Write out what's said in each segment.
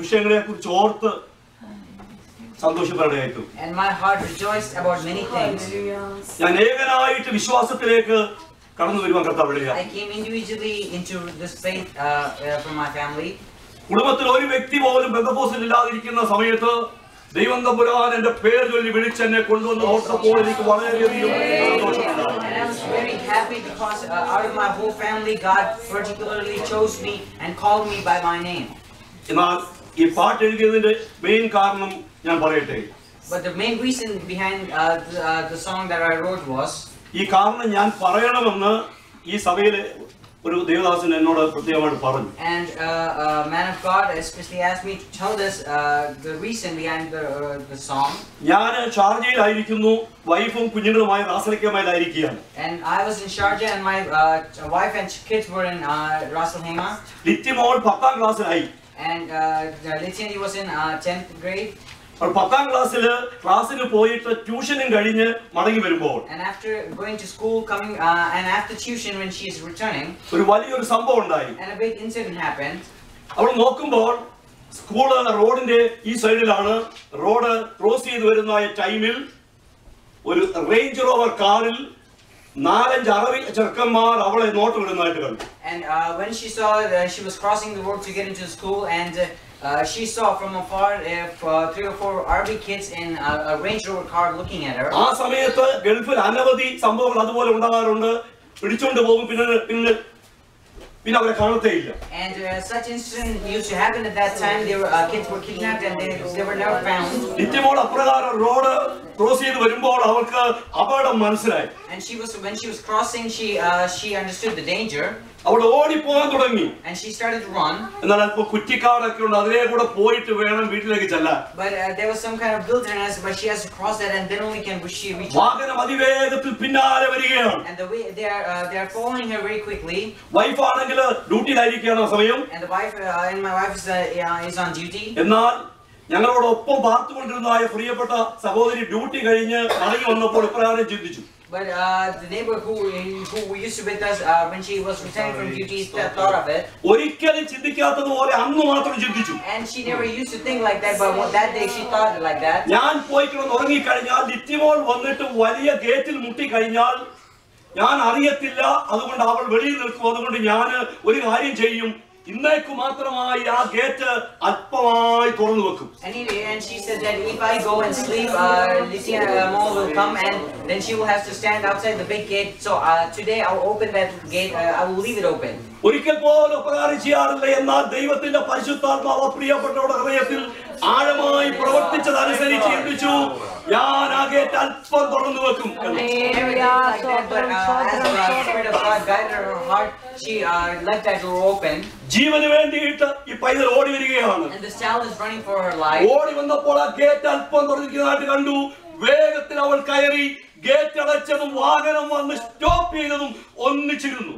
വിഷയങ്ങളെക്കുറിച്ച് ഓർത്ത് സന്തോഷപ്പെടാനായിട്ടു. And my heart rejoiced about many things. ഞാൻ ഏകനായിട്ട് വിശ്വാസത്തിലേക്ക് കടന്നു വരുവാൻ കർത്താവ് വിളിക്കുക. I came individually into this faith from my family. കുടുംബത്തിൽ ഒരു വ്യക്തി പോലും ബന്ധപ്പോസിൽ ഇല്ലാതിരിക്കുന്ന സമയത്ത് ദൈവം തമ്പുരാൻ എന്റെ പേര് ചൊല്ലി വിളിച്ചെന്നെ കൊണ്ടുവന്ന് ഓർത്തപ്പോൾ എനിക്ക് വളരെയധികം സന്തോഷമുണ്ടായി. And I was very happy because out of my whole family God particularly chose me and called me by my name. എന്നാൽ ഈ പാട്ട് എഴുതിയതിന്റെ മെയിൻ കാരണം ഞാൻ പറയട്ടെ. But the main reason behind the song that I wrote was, ഈ കാരണം ഞാൻ പറയണമെന്ന് ഈ സഭയിലെ ഒരു ദേവദാസൻ എന്നോട് പ്രത്യേകമായിട്ട് പറഞ്ഞു. And a man of God especially asked me to tell this the reason behind the song. ഞാൻ ഷാർജയിലായിരിക്കുന്നു, വൈഫും കുഞ്ഞുങ്ങളുമായി റാസൽഖൈമയിലായിരിക്കുകയാണ്. And I was in Sharjah and my wife and kids were in Ras Al Khaimah. Littymol 10ാം ക്ലാസ്സിലായി. And Lithiani was in 10th grade. 10ാം ക്ലാസ്സിന് പോയിട്ട് ട്യൂഷനും കഴിഞ്ഞ് മടങ്ങി വരുമ്പോൾ, And after going to school, coming and after tuition when she is returning, ഒരു വലിയൊരു സംഭവം ഉണ്ടായി. and a big incident happened. അവൾ നോക്കുമ്പോൾ സ്കൂള് റോഡിന്റെ ഈ സൈഡിലാണ്. റോഡ് ക്രോസ് ചെയ്ത് വരുന്ന ടൈമിൽ ഒരു റേഞ്ച് റോവർ കാറിൽ 4-5 അറബി ചെറുക്കന്മാർ അവളെ നോട്ടമിടുന്നതായിട്ട് കണ്ടു. And when she saw she was crossing the road to get into school, and she saw from afar 3 or 4 Arabic kids in a Range Rover car looking at her. ആ സമയത്ത് ഗൾഫിൽ അനവധി സംഭവങ്ങൾ അതുപോലെ ഉണ്ടാകാറുണ്ട്. പിടിച്ചോണ്ട് പോകും, പിന്നെ അവരെ കാണത്തേയില്ല. And such incident used to happen at that time. Kids were kidnapped and they were never found. Nithyamol അപ്രകാരം റോഡ് ക്രോസ് ചെയ്ത് വരുമ്പോൾ അവൾക്ക് അപകടം മനസ്സിലായി. And when she was crossing, she understood the danger. അവൾ ഓടിപ്പോകാൻ തുടങ്ങി. And she started to run. എന്നാൽ അല്പം കുറ്റിക്കാടൊക്കെ ഉണ്ട്, അതിലേ കൂടെ പോയിട്ട് വേണം വീട്ടിലേക്ക് ചെല്ലാൻ. But there was some kind of wilderness, but she has to cross that, and then only can she reach. വാഹനം അതിവേഗത്തിൽ പിന്നാലെ വരികയാണ്. And the way they are following her very quickly. Wife ആണെങ്കിൽ ഡ്യൂട്ടിയിലായിരിക്കുകയാണ് ആ സമയം. And the wife and my wife is on duty. എന്നാൽ ഞങ്ങളോടൊപ്പം പാർത്തുകൊണ്ടിരുന്ന പ്രിയപ്പെട്ട സഹോദരി ഡ്യൂട്ടി കഴിഞ്ഞ് മടങ്ങി വന്നപ്പോൾ ഇപ്രകാരം ചിന്തിച്ചു. But the neighbor who used to be with us when she was returning from duty thought of it. ഒരിക്കലും ചിന്തിക്കാത്തതുപോലെ അന്ന് മാത്രം ചിന്തിച്ചു. And she never used to think like that, but that day she thought like that. ഞാൻ പോയി കിടന്ന് ഉറങ്ങിക്കഴിഞ്ഞാൽ ലിറ്റിമോൾ വന്നിട്ട് വലിയ ഗേറ്റിൽ മുട്ടിക്കഴിഞ്ഞാൽ ഞാൻ അറിയത്തില്ല. അതുകൊണ്ട് അവൾ വെളിയിൽ നിൽക്കും. അതുകൊണ്ട് ഞാൻ ഒരു കാര്യം ചെയ്യും, ഇന്നേക്ക് മാത്രമായി ആ ഗേറ്റ് അല്പമായി തുറന്നു വെക്കും. And she said that if I go and sleep, Lithiana Mall will come and then she will have to stand outside the big gate. So today I will open that gate. I will leave it open. ഒരിക്കൽ പോലും ഉപകാരം ചെയ്യാറില്ല. എന്നാൽ ദൈവത്തിന്റെ പരിശുദ്ധാത്മാവ് പ്രിയപ്പെട്ടവരുടെ ഹൃദയത്തിൽ ആഴമായി പ്രവർത്തിച്ചതനുസരിച്ച് ചിന്തിച്ചു, ഞാൻ ആ ഗേറ്റ് അല്പം തുറന്നു വെക്കും. ജീവന് വേണ്ടിയിട്ട് ഈ പൈതൽ ഓടി വരികയാണ്. ഓടി വന്നപ്പോൾ ആ ഗേറ്റ് അല്പം തുറന്നിരിക്കുന്നതായിട്ട് കണ്ടു. വേഗത്തിൽ അവൾ കയറി. ഗേറ്റ് അടച്ചതും വാഹനം വന്ന് സ്റ്റോപ്പ് ചെയ്തതും ഒന്നിച്ചിരുന്നു.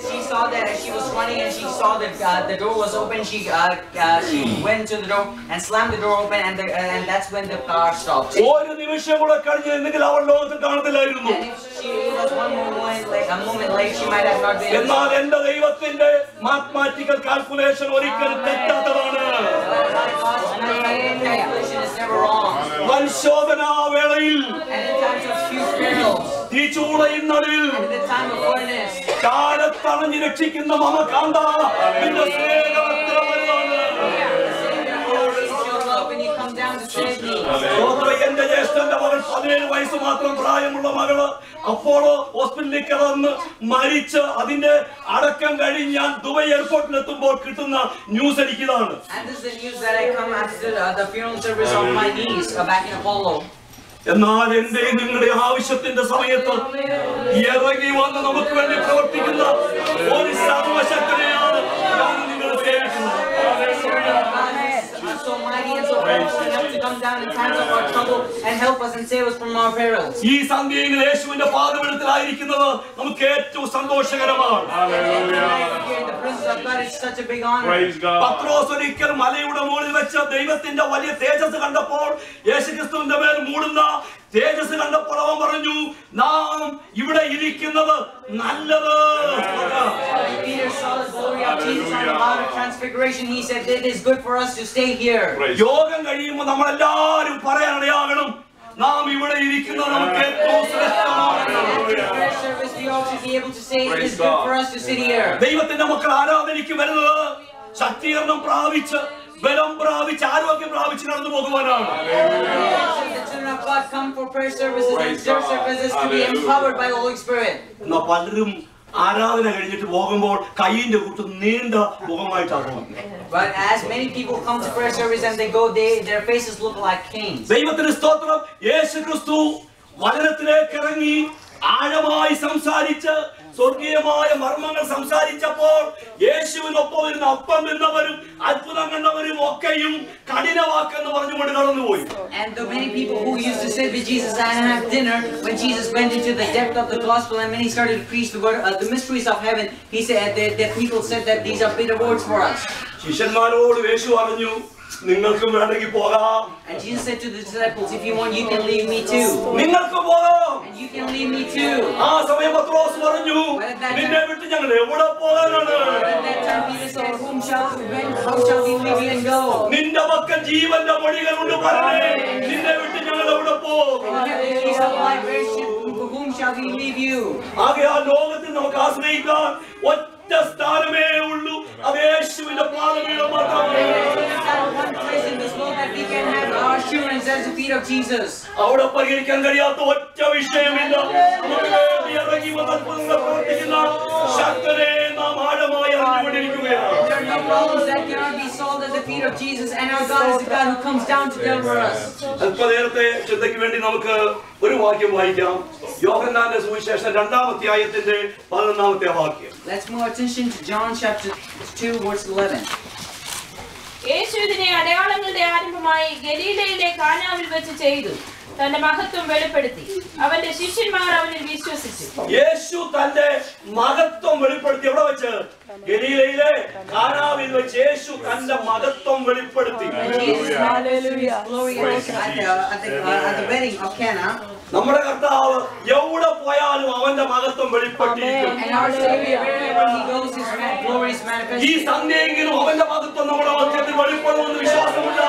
She saw that as she was running and she saw that the door was open. She went to the door and slammed the door open, and that's when the car stopped. ഒരു നിമിഷം കൂടെ കഴിഞ്ഞെങ്കിൽ അവൾ ലോകത്തിൽ കാണത്തില്ലായിരുന്നു. And if she was a moment late, she might have not been. എന്നാൽ എന്റെ ദൈവത്തിന്റെ mathematical calculation ഒരിക്കലും തെറ്റാത്തതാണ്. വൻശോധനാ വേളയിൽ തീച്ചൂളയും നടുവിൽ കാലത്തണഞ്ഞ് രക്ഷിക്കുന്ന മമകാന്ത നിന്റെ സ്നേഹത്തിൽ വലുതാണ്. എന്റെ ജ്യേഷ്ഠന്റെ മകൾ 17 വയസ്സ് മാത്രം പ്രായമുള്ള മകള് അപ്പോളോ ഹോസ്പിറ്റലിൽ കിടന്ന് മരിച്ച് അതിന്റെ അടക്കം കഴിഞ്ഞ് ഞാൻ ദുബൈ എയർപോർട്ടിൽ എത്തുമ്പോൾ കിട്ടുന്ന ന്യൂസ് എനിക്കിതാണ്. എന്നാൽ എന്റെ നിങ്ങളുടെ ആവശ്യത്തിന്റെ സമയത്ത് ഇറങ്ങി വന്ന് നമുക്ക് വേണ്ടി പ്രവർത്തിക്കുന്ന ഒരു സർവശക്തനെയാണ് ഞാൻ നിങ്ങളെ സേവിക്കുന്നത്. So mighty and so powerful enough to come down in times of our trouble and help us and save us from our perils. ഈ സന്ധ്യയിൽ യേശുവിന്റെ പാദപീഠത്തിലായിരിക്കുന്നത് നമുക്ക് ഏറ്റവും സന്തോഷകരമാണ്. The presence of God is such a big honor. പത്രോസ് ഒരിക്കൽ മലയുടെ മുകളിൽ വെച്ച് ദൈവത്തിന്റെ വലിയ തേജസ് കണ്ടപ്പോൾ യേശുക്രിസ്തുവിന്റെ മേൽ മൂടുന്ന തേജസ് കണ്ടപ്പോൾ അവൻ പറഞ്ഞു, നാം ഇവിടെ ഇരിക്കുന്നത് നല്ലത്. Peter saw the glory of Jesus on the Mount of Transfiguration. He said, "It is good for us to stay here." യോഗം കഴിയുമ്പോൾ നമ്മളെല്ലാവരും പറയാനിടയാകണം, നാം ഇവിടെ ഇരിക്കുന്നത് നമുക്ക് ഏറ്റവും ശ്രേഷ്ഠമാണ്. Service, we all should be able to say, "It is good for us to sit here." ദൈവത്തിന്റെ മക്കൾ ആരാധനയ്ക്ക് വരുന്നത് ശക്തീകരണം പ്രാപിച്ച്, ബലം പ്രാപിച്ച്, ആരോഗ്യം പ്രാപിച്ച് കടന്നു പോകുവാനാണ്. The children of God come for prayer services and church services to be empowered by the Holy Spirit. എന്നാ പലരും ആരാധന കഴിഞ്ഞിട്ട് പോകുമ്പോൾ കൈയിന്റെ കൂട്ട് നീണ്ട മുഖമായിട്ടാണ്. But as many people come to prayer service and they go, their faces look like canes. ദൈവത്തിന്റെ സ്തോത്രം. യേശുക്രിസ്തു വചനത്തിലേക്ക് ഇറങ്ങി ആഴമായി സംസാരിച്ച് സ്വർഗീയമായ മർമ്മങ്ങൾ സംസാരിച്ചപ്പോൾ യേശുവിനൊപ്പം ഇരുന്ന് അപ്പം നിന്നവരും അത്ഭുതം കണ്ടവരും ഒക്കെയും കഠിനവാക്കെന്ന് പറഞ്ഞുകൊണ്ട് കടന്നുപോയി. And the many people who used to sit with Jesus and have dinner, when Jesus went into the depth of the gospel and when he started to preach the word, the mysteries of heaven, he said that people said that these are bitter words for us. ശിഷ്യന്മാരോട് യേശു പറഞ്ഞു, നിങ്ങൾക്കും വേണമെങ്കിൽ പോകാം. And Jesus said to the disciples, "If you want, you can leave me too." നിങ്ങൾക്കും പോകാം. And you can leave me too. ആ സമയം പത്രോസ് പറഞ്ഞു, നിന്നെ വിട്ട് ഞങ്ങൾ എവിടെ പോകാനാണ്? At that time Peter said, "How shall we leave you and go? നിന്റെ പക്കൽ ജീവന്റെ മൊഴികളുണ്ട് പറഞ്ഞേ, നിന്നെ വിട്ട് ഞങ്ങൾ എവിടെ പോകും? You have the keys of life, for whom shall we leave you?" ആകയാൽ ലോകത്തിൽ നമുക്ക് ആശ്രയിക്കാൻ ഒറ്റ സ്ഥാനമേ ഉള്ളൂ, അത് യേശുവിന്റെ പാദപീഠം മാത്രമാണ്. One place in this world that we can have our assurance as the feet of Jesus. അവിടെ പരിഹരിക്കാൻ കഴിയാത്ത ഒറ്റ വിഷയമില്ല. നമുക്ക് വേണ്ടി ഇറങ്ങി വന്ന് അത്ഭുതങ്ങൾ പ്രവർത്തിക്കുന്ന ശക്തനെ നാം ആഴമായി അറിഞ്ഞുകൊണ്ടിരിക്കുകയാണ്. There are no problems that cannot be solved at the feet of Jesus, and our God is the God who comes down to deliver us. അല്പനേരത്തെ ചിന്തയ്ക്ക് വേണ്ടി നമുക്ക് ഒരു വാക്യം വായിക്കാം. യോഹന്നാന്റെ സുവിശേഷം 2-ാം അധ്യായത്തിന്റെ 11-ാമത്തെ വാക്യം. Let's move attention to John chapter 2 verse 11. യേശു ഇതിനെ അടയാളങ്ങളുടെ ആരംഭമായി ഗലീലയിലെ കാനാവിൽ വെച്ച് ചെയ്തു, തന്റെ മഹത്വം വെളിപ്പെടുത്തി. അവന്റെ ശിഷ്യന്മാർ അവനിൽ വിശ്വസിച്ചു. യേശു തന്റെ മഹത്വം വെളിപ്പെടുത്തി. എവിടെ വെച്ച്? ഗലീലയിലെ കാനാവിൽ വെച്ച് യേശു തന്റെ മഹത്വം വെളിപ്പെടുത്തി. At the wedding of Cana. നമ്മുടെ കർത്താവ് എവിടെ പോയാലും അവന്റെ മഹത്വം വെളിപ്പെട്ടിരിക്കും. And our Savior, wherever he goes, his glory is manifested. ഈ സന്ധ്യയെങ്കിലും അവന്റെ മഹത്വം നമ്മുടെ മധ്യത്തിൽ വെളിപ്പെടുമെന്ന് വിശ്വാസമുണ്ട്.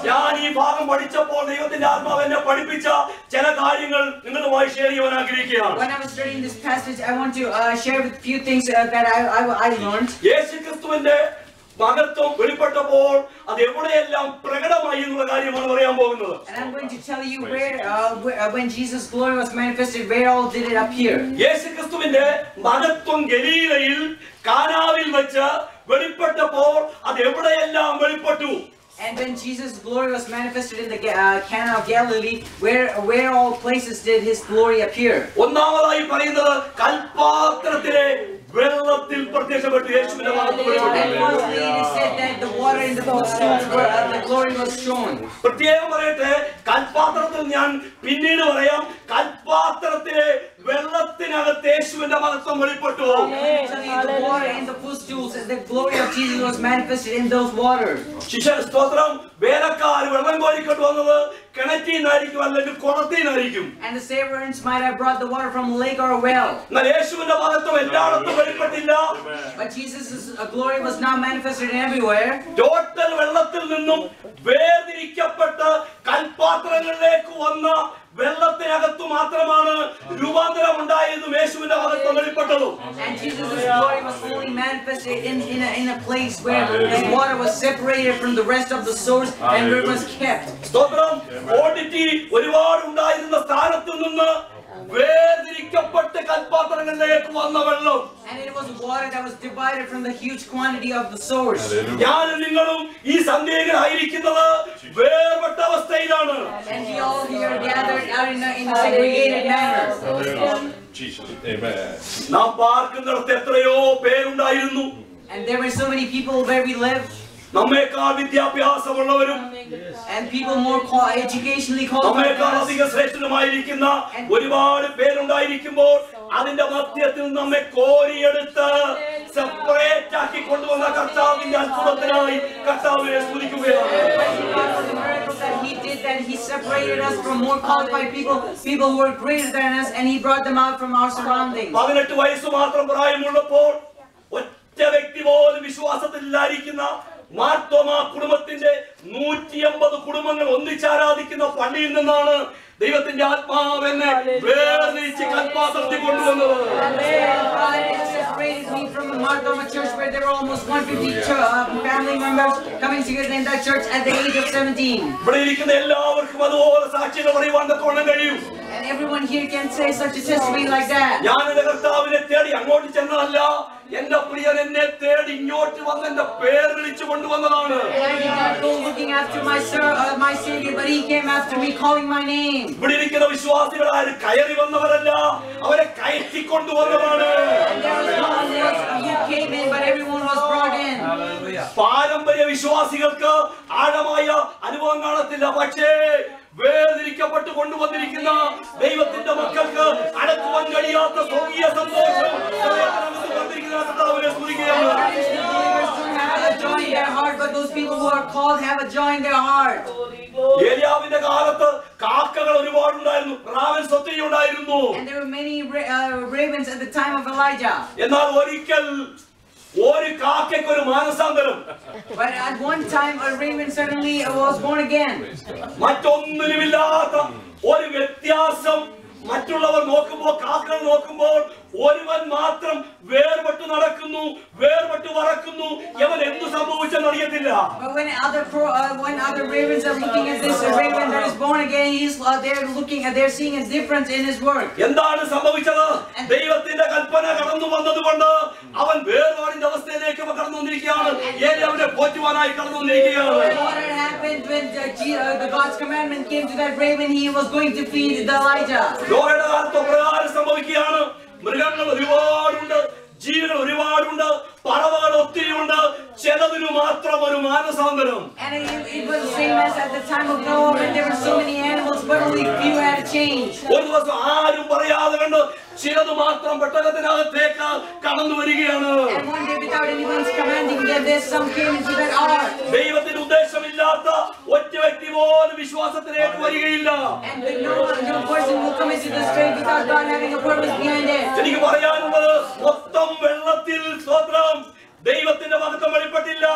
ഞാൻ ഈ ഭാഗം പഠിച്ചപ്പോൾ ദൈവത്തിന്റെ ആത്മാവ് എന്നെ പഠിപ്പിച്ച ചില കാര്യങ്ങൾ നിങ്ങളുമായി ഷെയർ ചെയ്യാൻ ആഗ്രഹിക്കുകയാണ്. When I was studying this passage, I want to share with few things that I learned. യേശുക്രിസ്തുവിന്റെ മഹത്വം വെളിപ്പെട്ടപ്പോൾ അത് എവിടെയെല്ലാം പ്രകടമായി എന്നുള്ള കാര്യമാണ് പറയാൻ പോകുന്നത്. And I'm going to tell you where when Jesus' glory was manifested, where all did it appear. യേശുക്രിസ്തുവിന്റെ മഹത്വം ഗലീലയിൽ കാനാവിൽ വെച്ച് വെളിപ്പെട്ടപ്പോൾ അത് എവിടെയെല്ലാം വെളിപ്പെട്ടു? And when Jesus' glory was manifested in the Cana of Galilee, where all places did his glory appear? ഒന്നാമതായി പറയുന്നത് കൽപാത്രത്തിലെ വെള്ളത്തിൽ പ്രത്യക്ഷപ്പെട്ടു യേശുവിന്റെ മഹത്വം വെളിപ്പെട്ടു. And firstly, it is said that the water in the footstools where the glory was shown. പ്രത്യേകം പറയട്ടെ, കൽപാത്രത്തിൽ ഞാൻ പിന്നീട് പറയാം. കൽപാത്രത്തിലെ വെള്ളത്തിനകത്ത് യേശുവിന്റെ മഹത്വം വെളിപ്പെട്ടു. The water in the footstools, the glory of Jesus was manifested in those waters. ശിഷ്യൻ സ്തോത്രം. വേലക്കാർ വെള്ളം കോരിക്കൊണ്ട് വന്നത് കിണറ്റിൽ നിന്നായിരിക്കും, അല്ലെങ്കിൽ കുളത്തിൽ നിന്നായിരിക്കും. And the servants might have brought the water from a lake or a well. എന്നാൽ യേശുവിന്റെ മഹത്വം എല്ലായിടത്തും വെളിപ്പെട്ടില്ല. But Jesus' glory was not manifested everywhere. Total വെള്ളത്തിൽ നിന്നും വേർതിരിക്കപ്പെട്ട് കൽപാത്രങ്ങളിലേക്ക് വന്ന വെള്ളത്തിനകത്തു മാത്രമാണ് രൂപാന്തരം ഉണ്ടായതും യേശുവിന്റെ മഹത്വം വെളിപ്പെട്ടതും. And Jesus' glory was fully manifested in a place where the water was separated from the rest of the source and where it was kept. സ്തോത്രം. Quantity ഒരുപാട് ഉണ്ടായിരുന്ന സ്ഥാനത്ത് നിന്ന് വേർതിരിക്കപ്പെട്ട് കൽപാത്രങ്ങളിലേക്ക് വന്ന വെള്ളം. And it was water that was divided from the huge quantity of the source. ഞാനും നിങ്ങളും ഈ സന്ധ്യയിലായിരിക്കുന്നത് വേർപെട്ട അവസ്ഥയിലാണ്. And we all here gathered out in a segregated manner. നാം പാർക്കുന്നിടത്ത് എത്രയോ പേരുണ്ടായിരുന്നു. And there were so many people where we lived. നമ്മേക്കാൾ വിദ്യാഭ്യാസമുള്ളവരും And people more educationally നമ്മേക്കാൾ qualified. അധിക ശ്രേഷ്ഠരുമായിരിക്കുന്ന ഒരുപാട് പേരുണ്ടായിരിക്കുമ്പോൾ അതിന്റെ മധ്യത്തിൽ നമ്മെ കോരിയെടുത്ത് സെപ്പറേറ്റ് ആക്കി കൊണ്ടുവന്ന കർത്താവിന്റെ അത്ഭുതത്തിനായി കർത്താവിനെ സ്തുതിക്കുകയാണ്. That he did, that he separated us from more qualified people who were greater than us, and he brought them out from our surroundings. 18 വയസ്സ് മാത്രം പ്രായമുള്ളപ്പോൾ ഒറ്റ വ്യക്തി പോലും വിശ്വാസത്തിലായിരിക്കുന്ന മാർത്തോമ കുടുംബത്തിന്റെ 180 കുടുംബങ്ങൾ ഒന്നിച്ചാരാധിക്കുന്ന പള്ളിയിൽ നിന്നാണ് ദൈവത്തിന്റെ ആത്മാവെന്നെ വേർതിരിച്ച് കൽപ്പാസത്തിൽ കൊണ്ടുവന്നത്. Separated me from the Marthoma church where there were almost 150 family members coming together in that church at the age of 17. ഇവിടെ ഇരിക്കുന്ന എല്ലാവർക്കും അതുപോലെ സാക്ഷ്യങ്ങൾ പറയുവാൻ തക്കവണ്ണം കഴിയും. And everyone here can say such a testimony like that. ഞാൻ എന്റെ കർത്താവിനെ തേടി അങ്ങോട്ട് ചെന്നതല്ല, എന്റെ പ്രിയൻ എന്നെ തേടി ഇങ്ങോട്ട് വന്ന് എന്റെ പേര് വിളിച്ചു കൊണ്ടുവന്നതാണ്. I did not go looking after my Savior, but he came after me calling my name. ഇവിടെ ഇരിക്കുന്ന വിശ്വാസികൾ ആരും കയറി വന്നവരല്ല, അവരെ കയറ്റി കൊണ്ടുവന്നതാണ്. You came in, but everyone was brought in. പാരമ്പര്യ വിശ്വാസികൾക്ക് ആഴമായ അനുഭവം കാണത്തില്ല, പക്ഷേ വേർതിരിക്കപ്പെട്ട് കൊണ്ടുവന്നിരിക്കുന്ന ദൈവത്തിന്റെ മക്കൾക്ക് അടക്കുവാൻ കഴിയാത്ത സ്വർഗീയ സന്തോഷം But those people who are called have a joy in their heart. ഏലിയാവിന്റെ കാലത്ത് കാക്കകൾ ഒരുപാടുണ്ടായിരുന്നു, റാവൻസ് ഒത്തിരി ഉണ്ടായിരുന്നു. And there were many ravens at the time of Elijah. എന്നാൽ ഒരിക്കൽ ഒരു കാക്കയ്ക്ക് ഒരു മാനസാന്തരം. But at one time a raven suddenly was born again. മറ്റൊന്നിനുമില്ലാത്ത ഒരു വ്യത്യാസം മറ്റുള്ളവർ നോക്കുമ്പോൾ, കാക്കകൾ നോക്കുമ്പോൾ ഒരുവൻ മാത്രം വേർപെട്ട് നടക്കുന്നു, വേർപെട്ട് പറക്കുന്നു. ഇവൻ എന്തു സംഭവിച്ചെന്ന് അറിയത്തില്ല. But when other ravens are looking at this raven that is born again, they're seeing a difference in his work. എന്താണ് സംഭവിച്ചത്? ദൈവത്തിന്റെ കൽപ്പന കടന്നു വന്നതുകൊണ്ട് അവൻ വേർപാടിന്റെ അവസ്ഥയിലേക്ക് കടന്നു വന്നിരിക്കുകയാണ്. ഏലിയാവിനെ പോറ്റുവാനായി കടന്നു വന്നിരിക്കുകയാണ്. What had happened when the God's commandment came to that raven? He was going to feed Elijah. നോഹയുടെ കാലത്ത് പ്രകാരം സംഭവിക്കുകയാണ്. മൃഗങ്ങൾ ഒരുപാടുണ്ട്, ജീവികൾ ഒരുപാടുണ്ട്, പറവകൾ ഒത്തിരിയുണ്ട്. ചിലതിനു മാത്രം ഒരു മാനസാന്തരം. And it was the same as at the time of Noah, when there were so many animals, but only few had changed. ഒരു ദിവസം ആരും പറയാതെ കണ്ട് ചിലത് മാത്രം പെട്ടകത്തിനകത്തേക്ക് കടന്നു വരികയാണ്. And one day, without anyone's commanding them, some came into that ark. ദൈവത്തിന്റെ ഉദ്ദേശമില്ലാത്ത ഒറ്റ വ്യക്തി പോലും വിശ്വാസത്തിലേക്ക് വരികയില്ല. And no person will come into this faith without God having a purpose behind it. എനിക്ക് പറയാനുള്ളത്, മൊത്തം വെള്ളത്തിൽ സ്തോത്രം, ദൈവത്തിന്റെ മഹത്വം വെളിപ്പെട്ടില്ല.